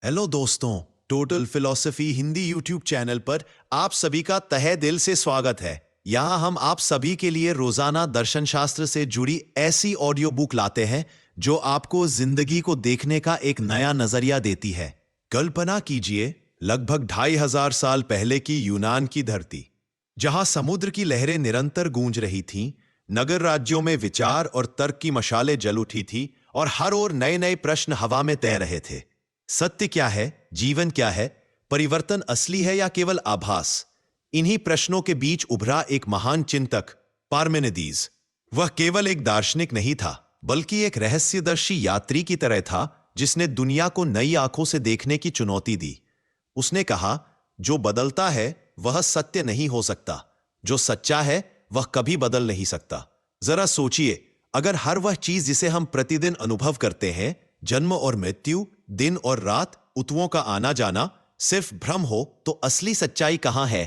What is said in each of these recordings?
Hello दोस्तों, total philosophy Hindi YouTube channel पर आप सभी का तहे दिल से स्वागत है। यहाँ हम आप सभी के लिए रोजाना दर्शन शास्त्र से जुड़ी ऐसी ऑडियो बुक लाते हैं जो आपको जिंदगी को देखने का एक नया नजरिया देती है। कल्पना कीजिए, लगभग 2500 साल पहले की यूनान की धरती, जहां समुद्र की लहरें निरंतर गूंज रही थीं, नगर राज्यों में विचार और तर्क की मशालें जल उठी थी और हर ओर नए नए प्रश्न हवा में तैर रहे थे। सत्य क्या है? जीवन क्या है? परिवर्तन असली है या केवल आभास? इन्हीं प्रश्नों के बीच उभरा एक महान चिंतक, पार्मेनिदीज। वह केवल एक दार्शनिक नहीं था, बल्कि एक रहस्यदर्शी यात्री की तरह था जिसने दुनिया को नई आंखों से देखने की चुनौती दी। उसने कहा, जो बदलता है वह सत्य नहीं हो सकता, जो सच्चा है वह कभी बदल नहीं सकता। जरा सोचिए, अगर हर वह चीज जिसे हम प्रतिदिन अनुभव करते हैं, जन्म और मृत्यु, दिन और रात, ऋतुओं का आना जाना, सिर्फ भ्रम हो, तो असली सच्चाई कहां है?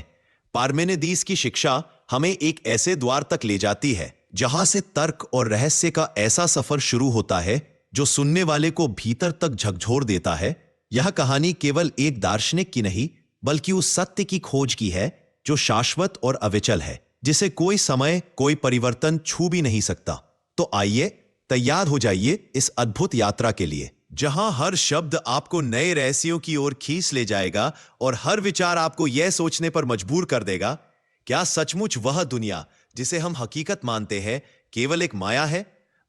पार्मेनिदीज की शिक्षा हमें एक ऐसे द्वार तक ले जाती है जहां से तर्क और रहस्य का ऐसा सफर शुरू होता है जो सुनने वाले को भीतर तक झकझोर देता है। यह कहानी केवल एक दार्शनिक की नहीं, बल्कि उस सत्य की खोज की है जो शाश्वत और अविचल है, जिसे कोई समय, कोई परिवर्तन छू भी नहीं सकता। तो आइए, तैयार हो जाइए इस अद्भुत यात्रा के लिए, जहां हर शब्द आपको नए रहस्यों की ओर खींच ले जाएगा और हर विचार आपको यह सोचने पर मजबूर कर देगा, क्या सचमुच वह दुनिया जिसे हम हकीकत मानते हैं केवल एक माया है?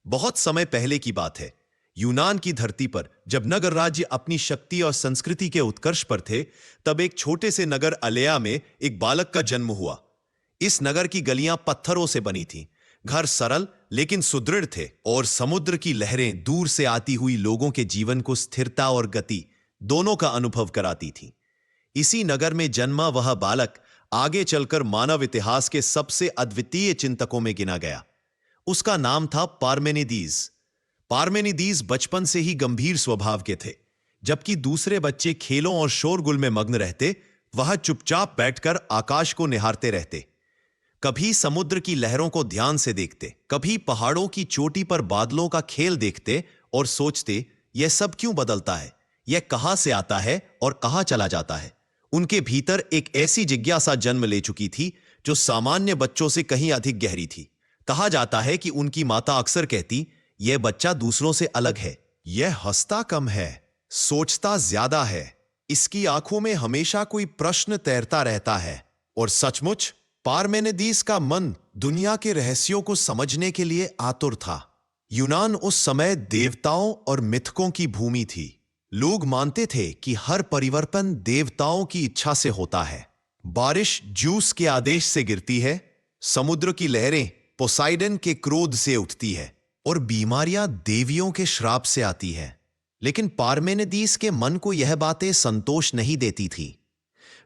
बहुत समय पहले की बात है, यूनान की धरती पर जब नगर राज्य अपनी शक्ति और संस्कृति के उत्कर्ष पर थे, तब एक छोटे से नगर अलेया में एक बालक का जन्म हुआ। इस नगर की गलियां पत्थरों से बनी थीं, घर सरल लेकिन सुदृढ़ थे और समुद्र की लहरें दूर से आती हुई लोगों के जीवन को स्थिरता और गति दोनों का अनुभव कराती थीं। इसी नगर में जन्मा वह बालक आगे चलकर मानव इतिहास के सबसे अद्वितीय चिंतकों में गिना गया। उसका नाम था पार्मेनिदीज। पार्मेनिदीज बचपन से ही गंभीर स्वभाव के थे। जबकि दूसरे बच्चे खेलों और शोरगुल में मग्न रहते, वह चुपचाप बैठकर आकाश को निहारते रहते। कभी समुद्र की लहरों को ध्यान से देखते, कभी पहाड़ों की चोटी पर बादलों का खेल देखते और सोचते, यह सब क्यों बदलता है? यह कहां से आता है और कहां चला जाता है? उनके भीतर एक ऐसी जिज्ञासा जन्म ले चुकी थी जो सामान्य बच्चों से कहीं अधिक गहरी थी। कहा जाता है कि उनकी माता अक्सर कहती, यह बच्चा दूसरों से अलग है, यह हंसता कम है, सोचता ज्यादा है, इसकी आंखों में हमेशा कोई प्रश्न तैरता रहता है। और सचमुच पार्मेनिदीज का मन दुनिया के रहस्यों को समझने के लिए आतुर था। यूनान उस समय देवताओं और मिथकों की भूमि थी। लोग मानते थे कि हर परिवर्तन देवताओं की इच्छा से होता है। बारिश ज्यूस के आदेश से गिरती है, समुद्र की लहरें पोसाइडन के क्रोध से उठती है और बीमारियां देवियों के श्राप से आती है। लेकिन पार्मेनिदीज के मन को यह बातें संतोष नहीं देती थी।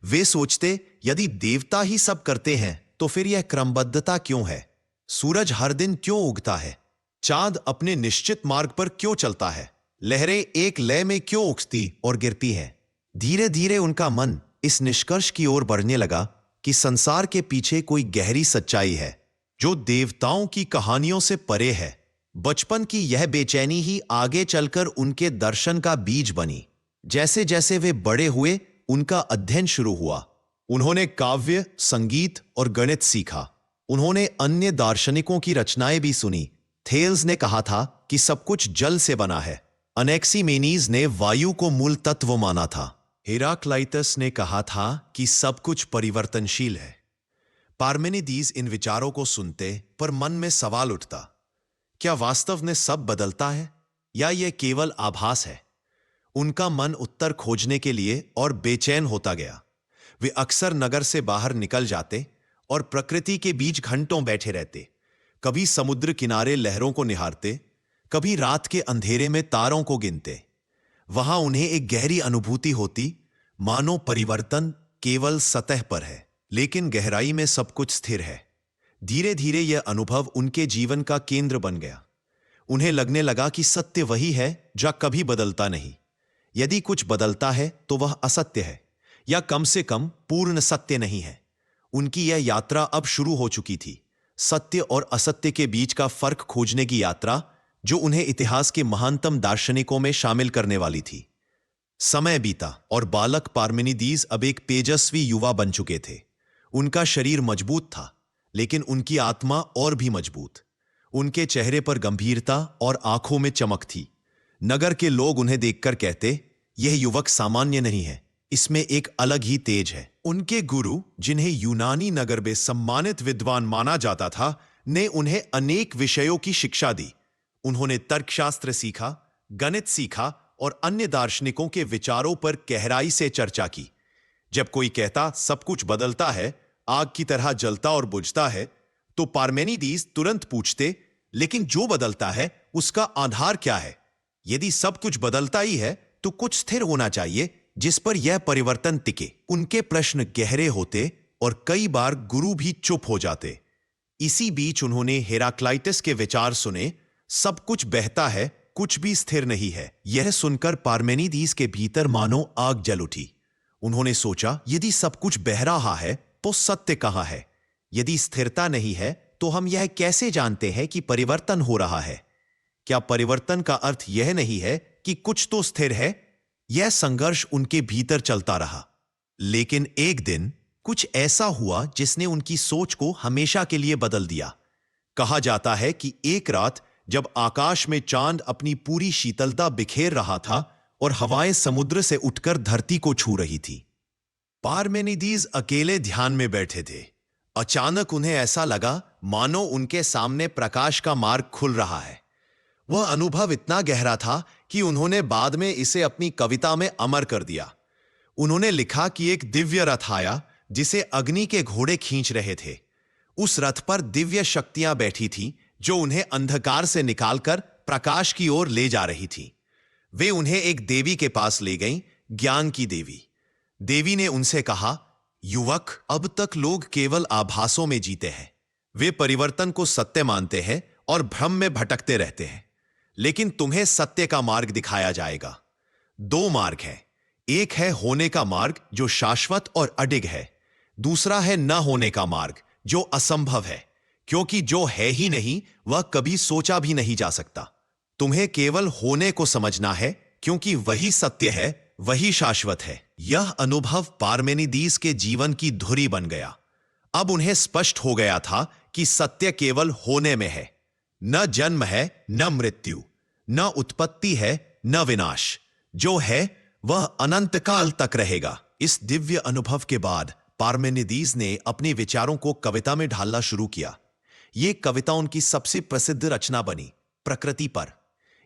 वे सोचते, यदि देवता ही सब करते हैं तो फिर यह क्रमबद्धता क्यों है? सूरज हर दिन क्यों उगता है? चांद अपने निश्चित मार्ग पर क्यों चलता है? लहरें एक लय में क्यों उठती और गिरती हैं? धीरे धीरे उनका मन इस निष्कर्ष की ओर बढ़ने लगा कि संसार के पीछे कोई गहरी सच्चाई है जो देवताओं की कहानियों से परे है। बचपन की यह बेचैनी ही आगे चलकर उनके दर्शन का बीज बनी। जैसे जैसे वे बड़े हुए, उनका अध्ययन शुरू हुआ। उन्होंने काव्य, संगीत और गणित सीखा। उन्होंने अन्य दार्शनिकों की रचनाएं भी सुनी। थेल्स ने कहा था कि सब कुछ जल से बना है। अनेक्सिमेनीज ने वायु को मूल तत्व माना था। हेराक्लाइटस ने कहा था कि सब कुछ परिवर्तनशील है। पार्मेनिदीज इन विचारों को सुनते, पर मन में सवाल उठता, क्या वास्तव में सब बदलता है या यह केवल आभास है? उनका मन उत्तर खोजने के लिए और बेचैन होता गया। वे अक्सर नगर से बाहर निकल जाते और प्रकृति के बीच घंटों बैठे रहते। कभी समुद्र किनारे लहरों को निहारते, कभी रात के अंधेरे में तारों को गिनते। वहां उन्हें एक गहरी अनुभूति होती, मानो परिवर्तन केवल सतह पर है, लेकिन गहराई में सब कुछ स्थिर है। धीरे धीरे यह अनुभव उनके जीवन का केंद्र बन गया। उन्हें लगने लगा कि सत्य वही है जो कभी बदलता नहीं। यदि कुछ बदलता है तो वह असत्य है, या कम से कम पूर्ण सत्य नहीं है। उनकी यह यात्रा अब शुरू हो चुकी थी, सत्य और असत्य के बीच का फर्क खोजने की यात्रा, जो उन्हें इतिहास के महानतम दार्शनिकों में शामिल करने वाली थी। समय बीता और बालक पार्मेनिदीज अब एक तेजस्वी युवा बन चुके थे। उनका शरीर मजबूत था, लेकिन उनकी आत्मा और भी मजबूत। उनके चेहरे पर गंभीरता और आंखों में चमक थी। नगर के लोग उन्हें देखकर कहते, यह युवक सामान्य नहीं है, इसमें एक अलग ही तेज है। उनके गुरु, जिन्हें यूनानी नगर में सम्मानित विद्वान माना जाता था, ने उन्हें अनेक विषयों की शिक्षा दी। उन्होंने तर्कशास्त्र सीखा, गणित सीखा और अन्य दार्शनिकों के विचारों पर गहराई से चर्चा की। जब कोई कहता सब कुछ बदलता है, आग की तरह जलता और बुझता है, तो पार्मेनिदीज तुरंत पूछते, लेकिन जो बदलता है उसका आधार क्या है? यदि सब कुछ बदलता ही है तो कुछ स्थिर होना चाहिए जिस पर यह परिवर्तन टिके। उनके प्रश्न गहरे होते और कई बार गुरु भी चुप हो जाते। इसी बीच उन्होंने हेराक्लाइटस के विचार सुने, सब कुछ बहता है, कुछ भी स्थिर नहीं है। यह सुनकर पार्मेनिदीज के भीतर मानो आग जल उठी। उन्होंने सोचा, यदि सब कुछ बह रहा है तो सत्य कहाँ है? यदि स्थिरता नहीं है तो हम यह कैसे जानते हैं कि परिवर्तन हो रहा है? क्या परिवर्तन का अर्थ यह नहीं है कि कुछ तो स्थिर है? यह संघर्ष उनके भीतर चलता रहा। लेकिन एक दिन कुछ ऐसा हुआ जिसने उनकी सोच को हमेशा के लिए बदल दिया। कहा जाता है कि एक रात जब आकाश में चांद अपनी पूरी शीतलता बिखेर रहा था और हवाएं समुद्र से उठकर धरती को छू रही थी, पार्मेनिदीज अकेले ध्यान में बैठे थे। अचानक उन्हें ऐसा लगा मानो उनके सामने प्रकाश का मार्ग खुल रहा है। वह अनुभव इतना गहरा था कि उन्होंने बाद में इसे अपनी कविता में अमर कर दिया। उन्होंने लिखा कि एक दिव्य रथ आया जिसे अग्नि के घोड़े खींच रहे थे। उस रथ पर दिव्य शक्तियां बैठी थीं जो उन्हें अंधकार से निकालकर प्रकाश की ओर ले जा रही थी। वे उन्हें एक देवी के पास ले गईं, ज्ञान की देवी। देवी ने उनसे कहा, युवक, अब तक लोग केवल आभासों में जीते हैं। वे परिवर्तन को सत्य मानते हैं और भ्रम में भटकते रहते हैं। लेकिन तुम्हें सत्य का मार्ग दिखाया जाएगा। दो मार्ग है। एक है होने का मार्ग जो शाश्वत और अडिग है। दूसरा है न होने का मार्ग जो असंभव है, क्योंकि जो है ही नहीं वह कभी सोचा भी नहीं जा सकता। तुम्हें केवल होने को समझना है, क्योंकि वही सत्य है, वही शाश्वत है। यह अनुभव पार्मेनिदीज के जीवन की धुरी बन गया। अब उन्हें स्पष्ट हो गया था कि सत्य केवल होने में है। न जन्म है, न मृत्यु, न उत्पत्ति है, न विनाश। जो है वह अनंत काल तक रहेगा। इस दिव्य अनुभव के बाद पार्मेनिदीज ने अपने विचारों को कविता में ढालना शुरू किया। यह कविता उनकी सबसे प्रसिद्ध रचना बनी, प्रकृति पर।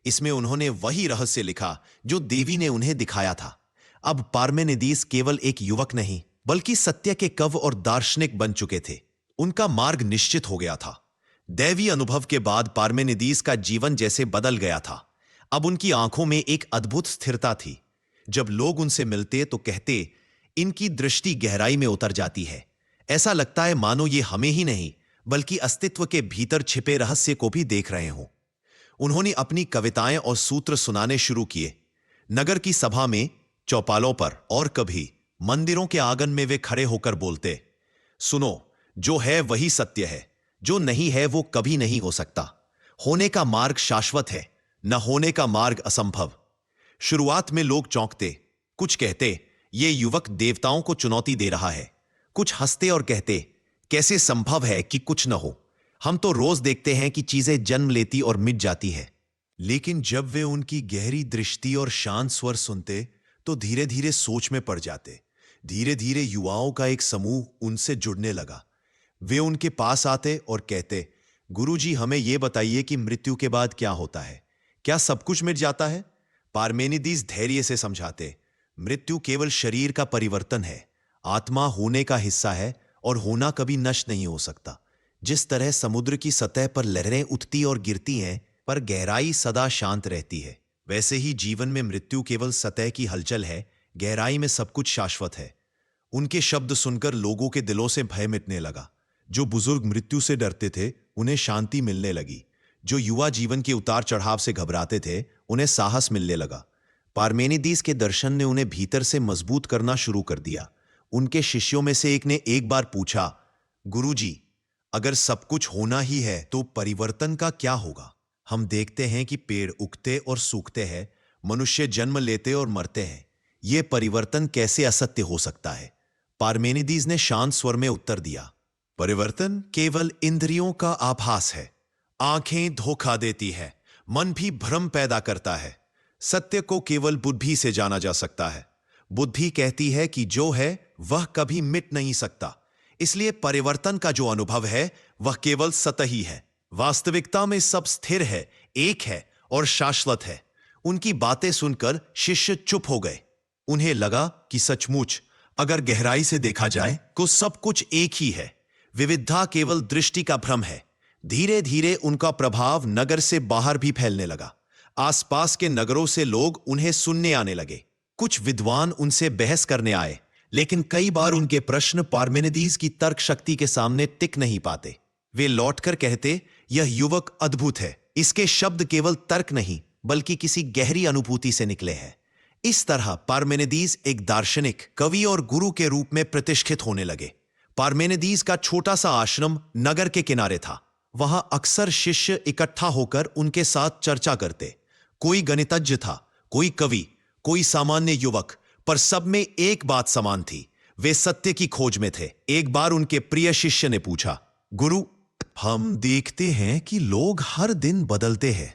इसमें उन्होंने वही रहस्य लिखा जो देवी ने उन्हें दिखाया था। अब पार्मेनिदीज केवल एक युवक नहीं, बल्कि सत्य के कवि और दार्शनिक बन चुके थे। उनका मार्ग निश्चित हो गया था। दैवी अनुभव के बाद पार्मेनिदीज का जीवन जैसे बदल गया था। अब उनकी आंखों में एक अद्भुत स्थिरता थी। जब लोग उनसे मिलते तो कहते, इनकी दृष्टि गहराई में उतर जाती है। ऐसा लगता है मानो ये हमें ही नहीं, बल्कि अस्तित्व के भीतर छिपे रहस्य को भी देख रहे हों। उन्होंने अपनी कविताएं और सूत्र सुनाने शुरू किए। नगर की सभा में, चौपालों पर और कभी मंदिरों के आंगन में वे खड़े होकर बोलते, सुनो, जो है वही सत्य है, जो नहीं है वो कभी नहीं हो सकता। होने का मार्ग शाश्वत है, न होने का मार्ग असंभव। शुरुआत में लोग चौंकते, कुछ कहते ये युवक देवताओं को चुनौती दे रहा है। कुछ हंसते और कहते, कैसे संभव है कि कुछ न हो, हम तो रोज देखते हैं कि चीजें जन्म लेती और मिट जाती है। लेकिन जब वे उनकी गहरी दृष्टि और शांत स्वर सुनते तो धीरे धीरे सोच में पड़ जाते। धीरे धीरे युवाओं का एक समूह उनसे जुड़ने लगा। वे उनके पास आते और कहते, गुरुजी, हमें यह बताइए कि मृत्यु के बाद क्या होता है? क्या सब कुछ मिट जाता है? पार्मेनिदीज धैर्य से समझाते, मृत्यु केवल शरीर का परिवर्तन है। आत्मा होने का हिस्सा है और होना कभी नष्ट नहीं हो सकता। जिस तरह समुद्र की सतह पर लहरें उठती और गिरती हैं, पर गहराई सदा शांत रहती है, वैसे ही जीवन में मृत्यु केवल सतह की हलचल है, गहराई में सब कुछ शाश्वत है। उनके शब्द सुनकर लोगों के दिलों से भय मिटने लगा। जो बुजुर्ग मृत्यु से डरते थे, उन्हें शांति मिलने लगी। जो युवा जीवन के उतार चढ़ाव से घबराते थे, उन्हें साहस मिलने लगा। पार्मेनिदीज के दर्शन ने उन्हें भीतर से मजबूत करना शुरू कर दिया। उनके शिष्यों में से एक ने एक बार पूछा, गुरुजी, अगर सब कुछ होना ही है तो परिवर्तन का क्या होगा? हम देखते हैं कि पेड़ उगते और सूखते हैं, मनुष्य जन्म लेते और मरते हैं। ये परिवर्तन कैसे असत्य हो सकता है? पार्मेनिदीज ने शांत स्वर में उत्तर दिया, परिवर्तन केवल इंद्रियों का आभास है। आंखें धोखा देती है, मन भी भ्रम पैदा करता है। सत्य को केवल बुद्धि से जाना जा सकता है। बुद्धि कहती है कि जो है वह कभी मिट नहीं सकता, इसलिए परिवर्तन का जो अनुभव है वह केवल सतही है। वास्तविकता में सब स्थिर है, एक है और शाश्वत है। उनकी बातें सुनकर शिष्य चुप हो गए। उन्हें लगा कि सचमुच अगर गहराई से देखा जाए तो सब कुछ एक ही है। विविधता केवल दृष्टि का भ्रम है। धीरे धीरे उनका प्रभाव नगर से बाहर भी फैलने लगा। आसपास के नगरों से लोग उन्हें सुनने आने लगे। कुछ विद्वान उनसे बहस करने आए, लेकिन कई बार उनके प्रश्न पार्मेनिदीज की तर्क शक्ति के सामने टिक नहीं पाते। वे लौटकर कहते, यह युवक अद्भुत है। इसके शब्द केवल तर्क नहीं बल्कि किसी गहरी अनुभूति से निकले हैं। इस तरह पार्मेनिदीज एक दार्शनिक, कवि और गुरु के रूप में प्रतिष्ठित होने लगे। पार्मेनिदीज का छोटा सा आश्रम नगर के किनारे था। वहां अक्सर शिष्य इकट्ठा होकर उनके साथ चर्चा करते। कोई गणितज्ञ था, कोई कवि, कोई सामान्य युवक, पर सब में एक बात समान थी, वे सत्य की खोज में थे। एक बार उनके प्रिय शिष्य ने पूछा, गुरु, हम देखते हैं कि लोग हर दिन बदलते हैं।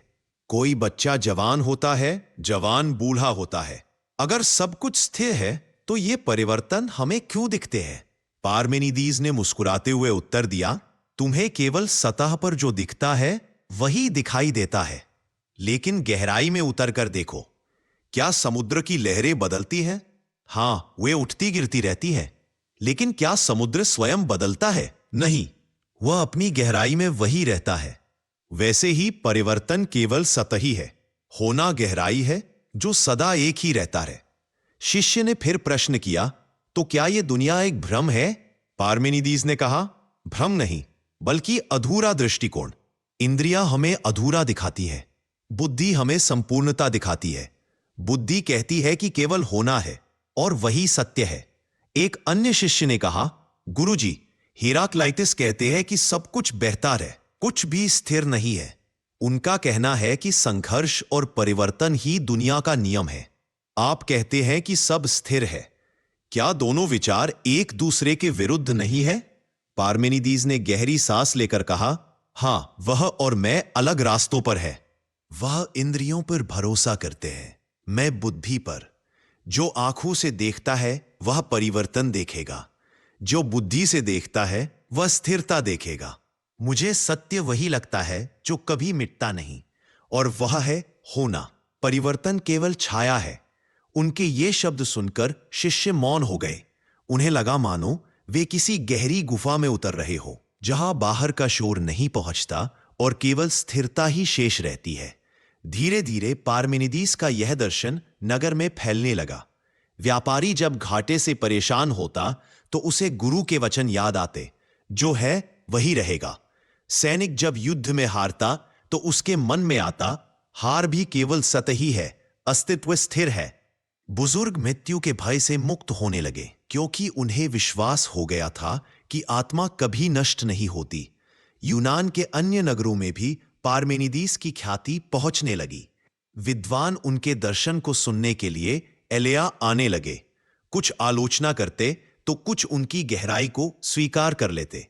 कोई बच्चा जवान होता है, जवान बूढ़ा होता है। अगर सब कुछ स्थिर है तो ये परिवर्तन हमें क्यों दिखते हैं? पार्मेनिदीज ने मुस्कुराते हुए उत्तर दिया, तुम्हें केवल सतह पर जो दिखता है वही दिखाई देता है, लेकिन गहराई में उतरकर देखो। क्या समुद्र की लहरें बदलती हैं? हां, वे उठती गिरती रहती हैं, लेकिन क्या समुद्र स्वयं बदलता है? नहीं, वह अपनी गहराई में वही रहता है। वैसे ही परिवर्तन केवल सतही है, होना गहराई है जो सदा एक ही रहता है। शिष्य ने फिर प्रश्न किया, तो क्या यह दुनिया एक भ्रम है? पार्मेनिदीज ने कहा, भ्रम नहीं बल्कि अधूरा दृष्टिकोण। इंद्रियां हमें अधूरा दिखाती है, बुद्धि हमें संपूर्णता दिखाती है। बुद्धि कहती है कि केवल होना है और वही सत्य है। एक अन्य शिष्य ने कहा, गुरुजी, हेराक्लाइटिस कहते हैं कि सब कुछ बहता है, कुछ भी स्थिर नहीं है। उनका कहना है कि संघर्ष और परिवर्तन ही दुनिया का नियम है। आप कहते हैं कि सब स्थिर है। क्या दोनों विचार एक दूसरे के विरुद्ध नहीं है? पार्मेनिदीज ने गहरी सांस लेकर कहा, हां, वह और मैं अलग रास्तों पर है। वह इंद्रियों पर भरोसा करते हैं, मैं बुद्धि पर। जो आंखों से देखता है वह परिवर्तन देखेगा, जो बुद्धि से देखता है वह स्थिरता देखेगा। मुझे सत्य वही लगता है जो कभी मिटता नहीं, और वह है होना। परिवर्तन केवल छाया है। उनके ये शब्द सुनकर शिष्य मौन हो गए। उन्हें लगा मानो वे किसी गहरी गुफा में उतर रहे हो, जहां बाहर का शोर नहीं पहुंचता और केवल स्थिरता ही शेष रहती है। धीरे धीरे पार्मेनिदीज का यह दर्शन नगर में फैलने लगा। व्यापारी जब घाटे से परेशान होता तो उसे गुरु के वचन याद आते, जो है वही रहेगा। सैनिक जब युद्ध में हारता तो उसके मन में आता, हार भी केवल सतही है, अस्तित्व स्थिर है। बुजुर्ग मृत्यु के भय से मुक्त होने लगे, क्योंकि उन्हें विश्वास हो गया था कि आत्मा कभी नष्ट नहीं होती। यूनान के अन्य नगरों में भी पार्मेनिदीज की ख्याति पहुंचने लगी। विद्वान उनके दर्शन को सुनने के लिए एलिया आने लगे। कुछ आलोचना करते तो कुछ उनकी गहराई को स्वीकार कर लेते,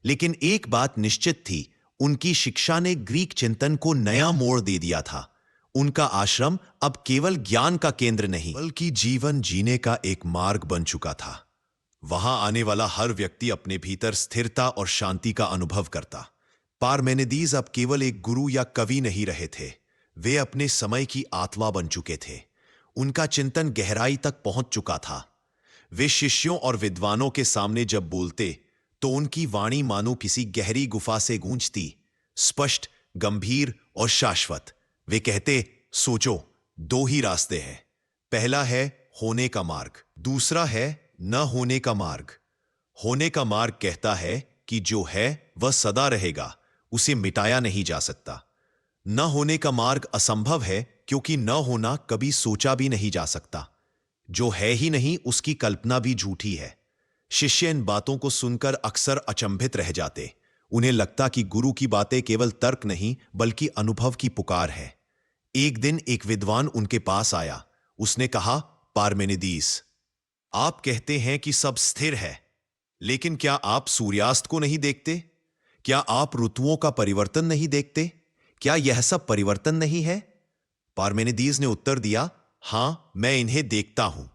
लेकिन एक बात निश्चित थी, उनकी शिक्षा ने ग्रीक चिंतन को नया मोड़ दे दिया था। उनका आश्रम अब केवल ज्ञान का केंद्र नहीं बल्कि जीवन जीने का एक मार्ग बन चुका था। वहां आने वाला हर व्यक्ति अपने भीतर स्थिरता और शांति का अनुभव करता। पार्मेनिदीज अब केवल एक गुरु या कवि नहीं रहे थे, वे अपने समय की आत्मा बन चुके थे। उनका चिंतन गहराई तक पहुंच चुका था। वे शिष्यों और विद्वानों के सामने जब बोलते तो उनकी वाणी मानो किसी गहरी गुफा से गूंजती, स्पष्ट, गंभीर और शाश्वत। वे कहते, सोचो, दो ही रास्ते हैं। पहला है होने का मार्ग, दूसरा है न होने का मार्ग। होने का मार्ग कहता है कि जो है वह सदा रहेगा, उसे मिटाया नहीं जा सकता। न होने का मार्ग असंभव है, क्योंकि न होना कभी सोचा भी नहीं जा सकता। जो है ही नहीं उसकी कल्पना भी झूठी है। शिष्य इन बातों को सुनकर अक्सर अचंभित रह जाते। उन्हें लगता कि गुरु की बातें केवल तर्क नहीं बल्कि अनुभव की पुकार है। एक दिन एक विद्वान उनके पास आया। उसने कहा, पार्मेनिदीस, आप कहते हैं कि सब स्थिर है, लेकिन क्या आप सूर्यास्त को नहीं देखते? क्या आप ऋतुओं का परिवर्तन नहीं देखते? क्या यह सब परिवर्तन नहीं है? पार्मेनिदीज ने उत्तर दिया, हां, मैं इन्हें देखता हूं,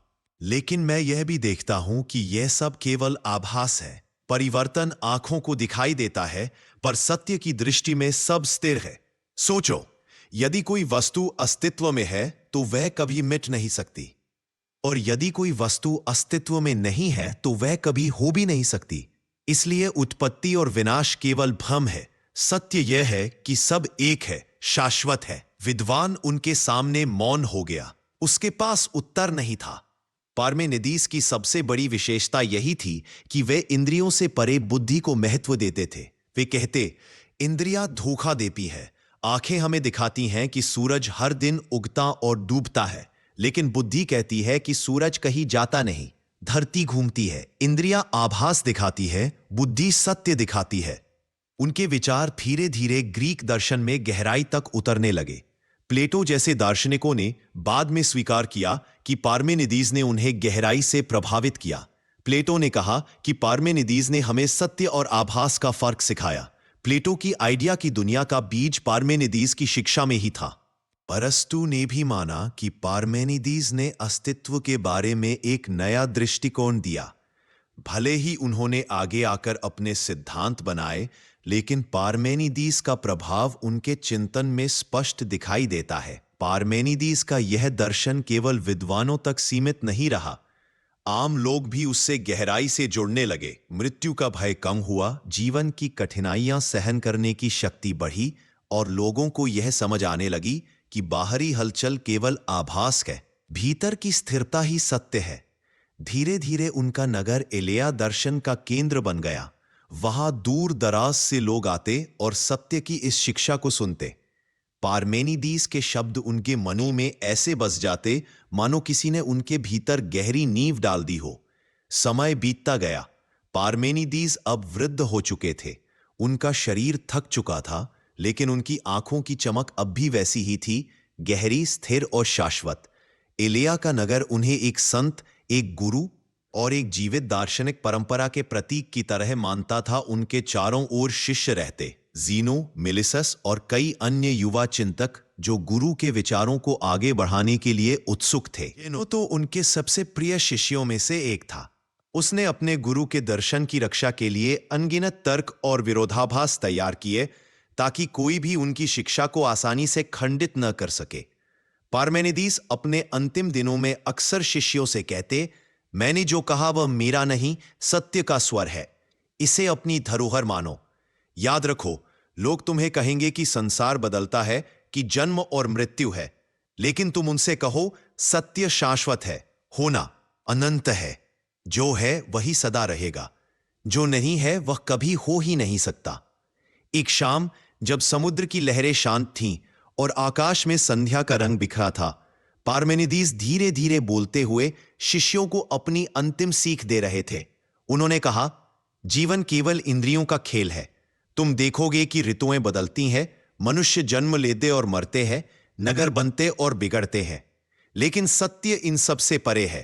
लेकिन मैं यह भी देखता हूं कि यह सब केवल आभास है। परिवर्तन आंखों को दिखाई देता है, पर सत्य की दृष्टि में सब स्थिर है। सोचो, यदि कोई वस्तु अस्तित्व में है तो वह कभी मिट नहीं सकती, और यदि कोई वस्तु अस्तित्व में नहीं है तो वह कभी हो भी नहीं सकती। इसलिए उत्पत्ति और विनाश केवल भ्रम है। सत्य यह है कि सब एक है, शाश्वत है। विद्वान उनके सामने मौन हो गया, उसके पास उत्तर नहीं था। पार्मेनिदीस की सबसे बड़ी विशेषता यही थी कि वे इंद्रियों से परे बुद्धि को महत्व देते थे। वे कहते, इंद्रियां धोखा देती है। आंखें हमें दिखाती हैं कि सूरज हर दिन उगता और डूबता है, लेकिन बुद्धि कहती है कि सूरज कहीं जाता नहीं, धरती घूमती है। इंद्रियां आभास दिखाती है, बुद्धि सत्य दिखाती है। उनके विचार धीरे धीरे ग्रीक दर्शन में गहराई तक उतरने लगे। प्लेटो जैसे दार्शनिकों ने बाद में स्वीकार किया कि पार्मेनिदीज ने उन्हें गहराई से प्रभावित किया। प्लेटो ने कहा कि पार्मेनिदीज ने हमें सत्य और आभास का फर्क सिखाया। प्लेटो की आइडिया की दुनिया का बीज पार्मेनिदीज की शिक्षा में ही था। अरस्तू ने भी माना कि पार्मेनिदीज ने अस्तित्व के बारे में एक नया दृष्टिकोण दिया। भले ही उन्होंने आगे आकर अपने सिद्धांत बनाए, लेकिन पार्मेनिदीज का प्रभाव उनके चिंतन में स्पष्ट दिखाई देता है। पार्मेनिदीज का यह दर्शन केवल विद्वानों तक सीमित नहीं रहा, आम लोग भी उससे गहराई से जुड़ने लगे। मृत्यु का भय कम हुआ, जीवन की कठिनाइयां सहन करने की शक्ति बढ़ी, और लोगों को यह समझ आने लगी कि बाहरी हलचल केवल आभास है, भीतर की स्थिरता ही सत्य है। धीरे धीरे उनका नगर एलिया दर्शन का केंद्र बन गया। वहां दूर दराज से लोग आते और सत्य की इस शिक्षा को सुनते। पार्मेनिदीस के शब्द उनके मनों में ऐसे बस जाते मानो किसी ने उनके भीतर गहरी नींव डाल दी हो। समय बीतता गया। पार्मेनिदीस अब वृद्ध हो चुके थे। उनका शरीर थक चुका था, लेकिन उनकी आंखों की चमक अब भी वैसी ही थी, गहरी, स्थिर और शाश्वत। एलिया का नगर उन्हें एक संत, एक गुरु और एक जीवित दार्शनिक परंपरा के प्रतीक की तरह मानता था। उनके चारों ओर शिष्य रहते, जीनो, मिलिसस और कई अन्य युवा चिंतक जो गुरु के विचारों को आगे बढ़ाने के लिए उत्सुक थे। जीनो तो उनके सबसे प्रिय शिष्यों में से एक था। उसने अपने गुरु के दर्शन की रक्षा के लिए अनगिनत तर्क और विरोधाभास तैयार किए, ताकि कोई भी उनकी शिक्षा को आसानी से खंडित न कर सके। पार्मेनिदीस अपने अंतिम दिनों में अक्सर शिष्यों से कहते, मैंने जो कहा वह मेरा नहीं, सत्य का स्वर है। इसे अपनी धरोहर मानो। याद रखो, लोग तुम्हें कहेंगे कि संसार बदलता है, कि जन्म और मृत्यु है, लेकिन तुम उनसे कहो, सत्य शाश्वत है, होना अनंत है। जो है वही सदा रहेगा, जो नहीं है वह कभी हो ही नहीं सकता। एक शाम जब समुद्र की लहरें शांत थीं और आकाश में संध्या का रंग बिखरा था, पार्मेनिदीस धीरे धीरे बोलते हुए शिष्यों को अपनी अंतिम सीख दे रहे थे। उन्होंने कहा, जीवन केवल इंद्रियों का खेल है। तुम देखोगे कि ऋतुएं बदलती हैं, मनुष्य जन्म लेते और मरते हैं, नगर बनते और बिगड़ते हैं, लेकिन सत्य इन सब से परे है।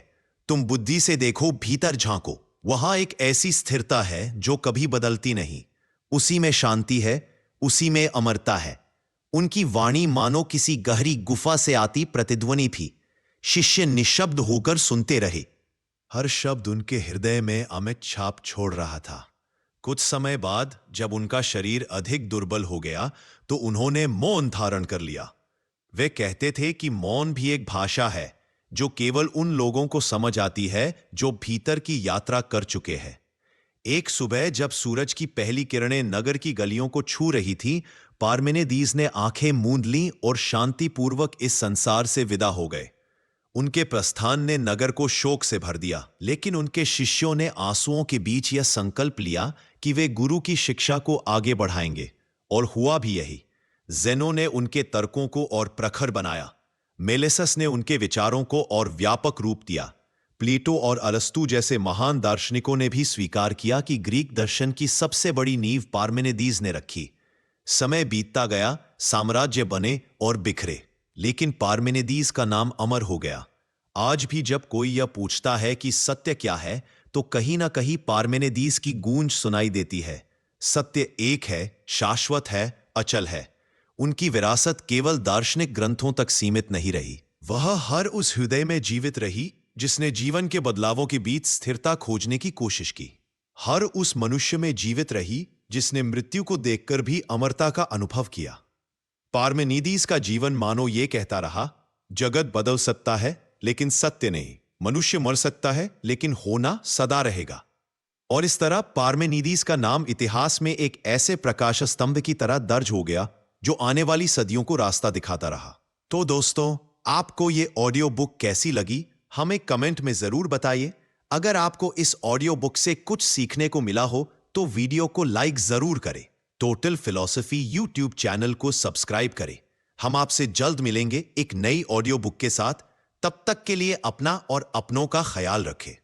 तुम बुद्धि से देखो, भीतर झांको, वहां एक ऐसी स्थिरता है जो कभी बदलती नहीं। उसी में शांति है, उसी में अमरता है। उनकी वाणी मानो किसी गहरी गुफा से आती प्रतिध्वनि थी। शिष्य निशब्द होकर सुनते रहे। हर शब्द उनके हृदय में अमिट छाप छोड़ रहा था। कुछ समय बाद जब उनका शरीर अधिक दुर्बल हो गया तो उन्होंने मौन धारण कर लिया। वे कहते थे कि मौन भी एक भाषा है जो केवल उन लोगों को समझ आती है जो भीतर की यात्रा कर चुके हैं। एक सुबह जब सूरज की पहली किरणें नगर की गलियों को छू रही थी, पार्मेनिदीस ने आंखें मूंद लीं और शांतिपूर्वक इस संसार से विदा हो गए। उनके प्रस्थान ने नगर को शोक से भर दिया, लेकिन उनके शिष्यों ने आंसुओं के बीच यह संकल्प लिया कि वे गुरु की शिक्षा को आगे बढ़ाएंगे, और हुआ भी यही। जेनो ने उनके तर्कों को और प्रखर बनाया, मेलेसस ने उनके विचारों को और व्यापक रूप दिया। प्लेटो और अरस्तु जैसे महान दार्शनिकों ने भी स्वीकार किया कि ग्रीक दर्शन की सबसे बड़ी नींव पार्मेनिदीस ने रखी। समय बीतता गया, साम्राज्य बने और बिखरे, लेकिन पार्मेनिदीस का नाम अमर हो गया। आज भी जब कोई यह पूछता है कि सत्य क्या है, तो कहीं ना कहीं पार्मेनिदीज की गूंज सुनाई देती है। सत्य एक है, शाश्वत है, अचल है। उनकी विरासत केवल दार्शनिक ग्रंथों तक सीमित नहीं रही, वह हर उस हृदय में जीवित रही जिसने जीवन के बदलावों के बीच स्थिरता खोजने की कोशिश की। हर उस मनुष्य में जीवित रही जिसने मृत्यु को देखकर भी अमरता का अनुभव किया। पार्मेनिदीज का जीवन मानो ये कहता रहा, जगत बदल सकता है लेकिन सत्य नहीं। मनुष्य मर सकता है लेकिन होना सदा रहेगा। और इस तरह पार्मेनिदीज का नाम इतिहास में एक ऐसे प्रकाश स्तंभ की तरह दर्ज हो गया जो आने वाली सदियों को रास्ता दिखाता रहा। तो दोस्तों, आपको ये ऑडियो बुक कैसी लगी, हमें कमेंट में जरूर बताइए। अगर आपको इस ऑडियो बुक से कुछ सीखने को मिला हो तो वीडियो को लाइक जरूर करें। टोटल फिलॉसफी यूट्यूब चैनल को सब्सक्राइब करें। हम आपसे जल्द मिलेंगे एक नई ऑडियो बुक के साथ। तब तक के लिए अपना और अपनों का ख्याल रखें।